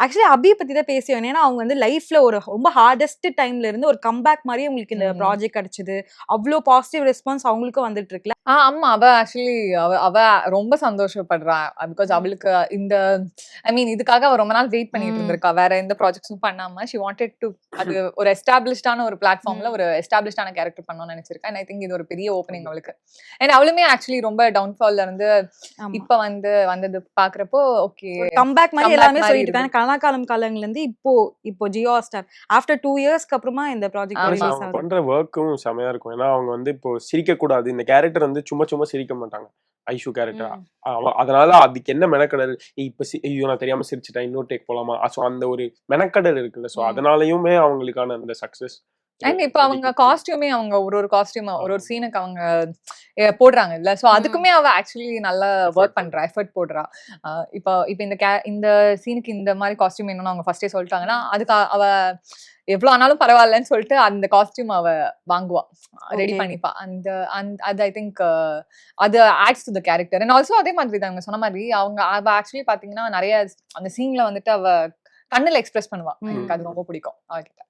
Actually அபி பத்தி தான் பேசியோம். ஏன்னா அவங்க வந்து லைஃப்ல ஒரு ரொம்ப ஹார்டஸ்ட் டைம்ல இருந்து ஒரு கம்பேக் மாதிரி உங்களுக்கு இந்த ப்ராஜெக்ட் கிடைச்சது. அவ்வளோ பாசிட்டிவ் ரெஸ்பான்ஸ் அவங்களுக்கும் வந்துட்டு இருக்குல்ல. ஆமா, அவ ஆக்சுவலி அவ ரொம்ப சந்தோஷப்படுறா. பிகாஸ் அவளுக்கு இந்த ஐ மீன் இதுக்காக அவ ரொம்ப நாள் வெயிட் பண்ணிட்டு இருந்திருக்கா. வேற எந்த ப்ராஜெக்ட்ஸும் பண்ணாம ஷி வாண்டட் டு அது ஒரு எஸ்டாப்லிஷ்டான ஒரு பிளாட்ஃபார்ம்ல ஒரு எஸ்டாப்லிஷ்டான கேரக்டர் பண்ணணும்னு நினைச்சிருக்கா. அண்ட் ஐ திங்க் இது ஒரு பெரிய ஓப்பனிங் அவளுக்கு. அண்ட் அவளுமே ஆக்சுவலி ரொம்ப டவுன்ஃபால்ல இருந்து இப்ப வந்தது பாக்குறப்போ ஓகே கம்பேக் மாதிரி எல்லாமே சொல்லிட்டு இருக்காங்க. கலாகாலம் காலங்கள்ல இருந்து இப்போ ஜியோ ஹாட்ஸ்டார் ஆஃப்டர் 2 இயர்ஸ்க்கு அப்புறமா இந்த ப்ராஜெக்ட் ரிலீஸ் ஆகுது. பண்ற வர்க்கும் செமையா இருக்கும். ஏன்னா அவங்க வந்து இப்போ சிரிக்க கூடாது. இந்த கேரக்டர் வந்து சும்மா சிரிக்க மாட்டாங்க. ஐஷு கேரக்டர். அதனால அதுக்கு என்ன மெனக்கடல் இப்ப ஐயோ நான் தெரியாம சிரிச்சிட்டேன் இன்னொரு டேக் போலாமா, சோ அந்த ஒரு மெனக்கடல் இருக்குல்ல. சோ அதனாலயுமே அவங்களுக்கான அந்த சக்சஸ். அண்ட் இப்ப அவங்க காஸ்டியூமே அவங்க ஒரு காஸ்டியூம் ஒரு சீனுக்கு அவங்க போடுறாங்க இல்ல. சோ அதுக்குமே அவ ஆக்சுவலி நல்லா ஒர்க் பண்றா, எஃபர்ட் போடுறா. இப்ப இந்த சீனுக்கு இந்த மாதிரி காஸ்டியூம் வேணும்னு அவங்க ஃபர்ஸ்டே சொல்லிட்டாங்கன்னா அதுக்கு அவ எவ்வளவு ஆனாலும் பரவாயில்லன்னு சொல்லிட்டு அந்த காஸ்டியூம் அவ வாங்குவா, ரெடி பண்ணிப்பா. அது ஐ திங்க் அது adds to the character. And also அதே மாதிரி தான் சொன்ன மாதிரி அவ ஆக்சுவலி பாத்தீங்கன்னா நிறைய அந்த சீன்ல வந்துட்டு அவ கண்ணுல எக்ஸ்பிரஸ் பண்ணுவா. எனக்கு அது ரொம்ப பிடிக்கும் அவகிட்ட.